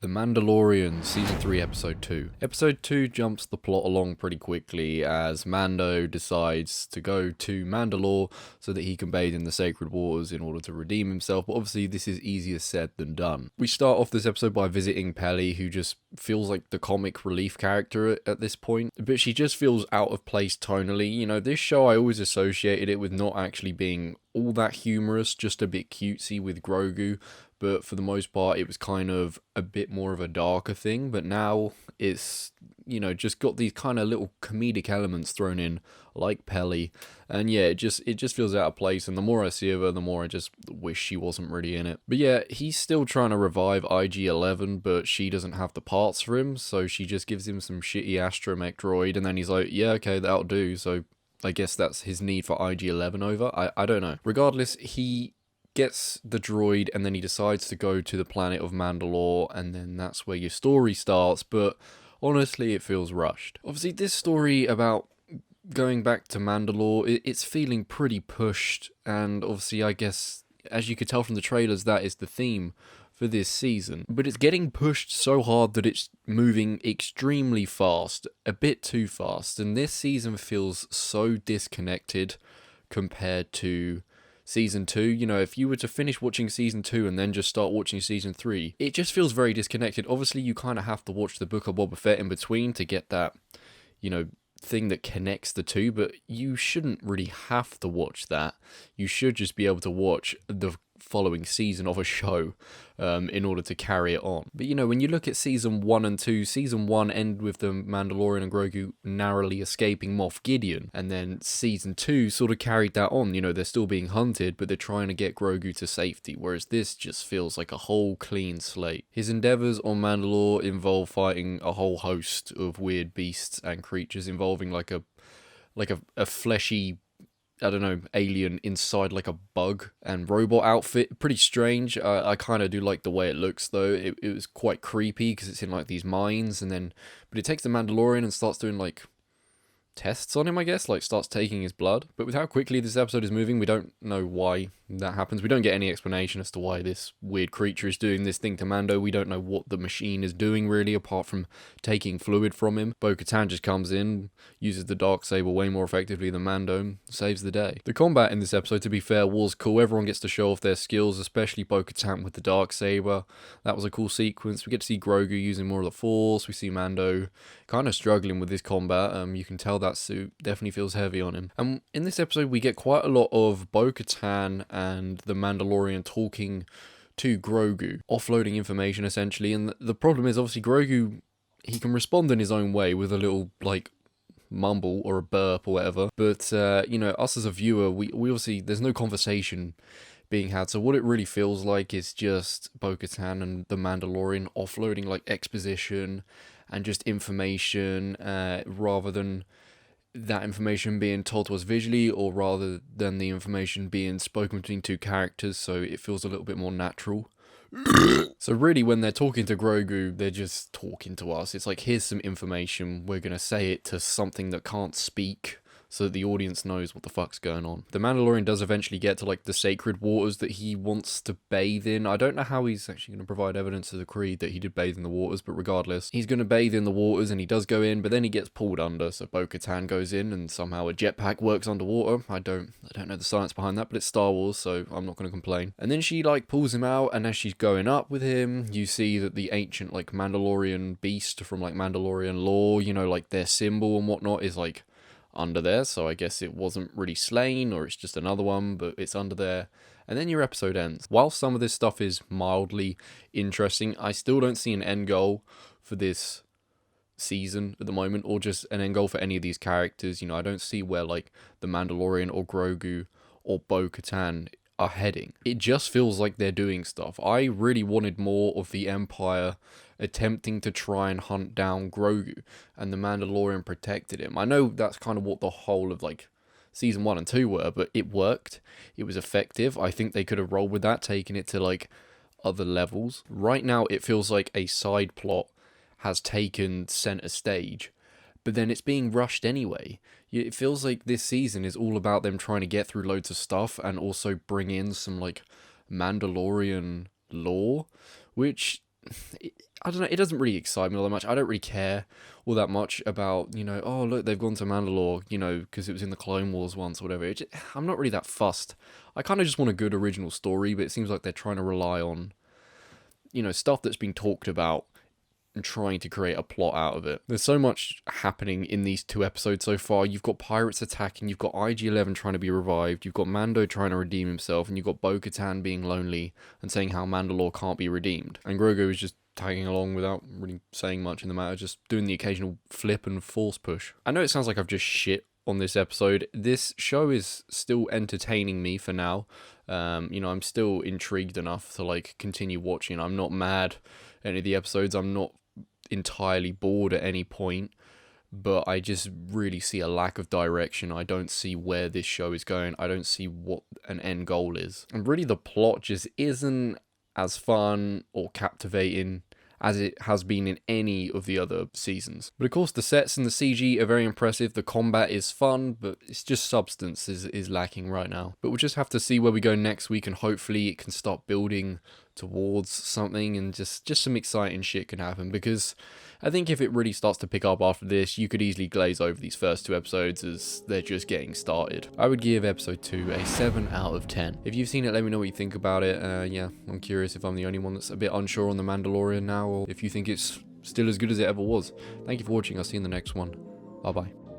The Mandalorian, Season 3, Episode 2. Episode 2 jumps the plot along pretty quickly as Mando decides to go to Mandalore so that he can bathe in the sacred waters in order to redeem himself, but obviously this is easier said than done. We start off this episode by visiting Peli, who just feels like the comic relief character at this point, but she just feels out of place tonally. You know, this show I always associated it with not actually being all that humorous, just a bit cutesy with Grogu, but for the most part it was kind of a bit more of a darker thing. But now it's, you know, just got these kind of little comedic elements thrown in, like Peli, and yeah, it just feels out of place, and the more I see of her, the more I just wish she wasn't really in it. But yeah, he's still trying to revive IG-11, but she doesn't have the parts for him, so she just gives him some shitty astromech droid, and then he's like, yeah, okay, that'll do. So I guess that's his need for IG-11 over. I don't know. Regardless, he gets the droid and then he decides to go to the planet of Mandalore, and then that's where your story starts, but honestly it feels rushed. Obviously this story about going back to Mandalore, it's feeling pretty pushed, and obviously I guess as you could tell from the trailers that is the theme for this season, but it's getting pushed so hard that it's moving extremely fast, a bit too fast, and this season feels so disconnected compared to Season 2. You know, if you were to finish watching Season 2 and then just start watching Season 3, it just feels very disconnected. Obviously, you kind of have to watch the Book of Boba Fett in between to get that, you know, thing that connects the two, but you shouldn't really have to watch that. You should just be able to watch the following season of a show in order to carry it on. But you know, when you look at Season 1 and 2, Season 1 ended with the Mandalorian and Grogu narrowly escaping Moff Gideon, and then Season 2 sort of carried that on. You know, they're still being hunted, but they're trying to get Grogu to safety, whereas this just feels like a whole clean slate. His endeavours on Mandalore involve fighting a whole host of weird beasts and creatures, involving like a fleshy, I don't know, alien inside like a bug and robot outfit. Pretty strange. I kind of do like the way it looks though. It was quite creepy because it's in like these mines, and then but it takes the Mandalorian and starts doing like tests on him, I guess, like starts taking his blood. But with how quickly this episode is moving, we don't know why that happens. We don't get any explanation as to why this weird creature is doing this thing to Mando. We don't know what the machine is doing really, apart from taking fluid from him. Bo-Katan just comes in, uses the Darksaber way more effectively than Mando, saves the day. The combat in this episode, to be fair, was cool. Everyone gets to show off their skills, especially Bo-Katan with the Darksaber. That was a cool sequence. We get to see Grogu using more of the Force. We see Mando kind of struggling with this combat. You can tell that suit definitely feels heavy on him. And in this episode, we get quite a lot of Bo-Katan and the Mandalorian talking to Grogu, offloading information essentially. And the problem is, obviously, Grogu, he can respond in his own way with a little, like, mumble or a burp or whatever. But, you know, us as a viewer, we obviously, there's no conversation being had. So what it really feels like is just Bo-Katan and the Mandalorian offloading, like, exposition and just information, rather than that information being told to us visually, or rather than the information being spoken between two characters, so it feels a little bit more natural. So really, when they're talking to Grogu, they're just talking to us. It's like, here's some information, we're gonna say it to something that can't speak, so that the audience knows what the fuck's going on. The Mandalorian does eventually get to like the sacred waters that he wants to bathe in. I don't know how he's actually going to provide evidence to the Creed that he did bathe in the waters, but regardless, he's going to bathe in the waters, and he does go in, but then he gets pulled under, so Bo-Katan goes in, and somehow a jetpack works underwater. I don't know the science behind that, but it's Star Wars, so I'm not going to complain. And then she like pulls him out, and as she's going up with him, you see that the ancient like Mandalorian beast from like Mandalorian lore, you know, like their symbol and whatnot, is like under there, so I guess it wasn't really slain, or it's just another one, but it's under there. And then your episode ends. While some of this stuff is mildly interesting, I still don't see an end goal for this season at the moment, or just an end goal for any of these characters. You know, I don't see where like the Mandalorian or Grogu or Bo-Katan are heading. It just feels like they're doing stuff. I really wanted more of the Empire attempting to try and hunt down Grogu, and the Mandalorian protected him. I know that's kind of what the whole of like Season 1 and 2 were, but it worked. It was effective. I think they could have rolled with that, taken it to like other levels. Right now it feels like a side plot has taken center stage, but then it's being rushed anyway. It feels like this season is all about them trying to get through loads of stuff and also bring in some like Mandalorian lore, which I don't know, it doesn't really excite me all that much. I don't really care all that much about, oh, look, they've gone to Mandalore, because it was in the Clone Wars once or whatever. I'm not really that fussed. I kind of just want a good original story, but it seems like they're trying to rely on, stuff that's been talked about and trying to create a plot out of it. There's so much happening in these 2 episodes so far. You've got pirates attacking, you've got IG-11 trying to be revived, you've got Mando trying to redeem himself, and you've got Bo-Katan being lonely and saying how Mandalore can't be redeemed. And Grogu is just tagging along without really saying much in the matter, just doing the occasional flip and force push. I know it sounds like I've just shit on this episode. This show is still entertaining me for now. I'm still intrigued enough to continue watching. I'm not mad at any of the episodes. I'm not entirely bored at any point, but I just really see a lack of direction. I don't see where this show is going. I don't see what an end goal is. And really the plot just isn't as fun or captivating as it has been in any of the other seasons. But of course the sets and the CG are very impressive, the combat is fun, but it's just substance is lacking right now. But we'll just have to see where we go next week, and hopefully it can start building towards something and just some exciting shit can happen, because I think if it really starts to pick up after this, you could easily glaze over these first 2 episodes as they're just getting started. I would give episode 2 a 7 out of 10. If you've seen it, let me know what you think about it. Yeah, I'm curious if I'm the only one that's a bit unsure on The Mandalorian now, or if you think it's still as good as it ever was. Thank you for watching. I'll see you in the next one. Bye bye.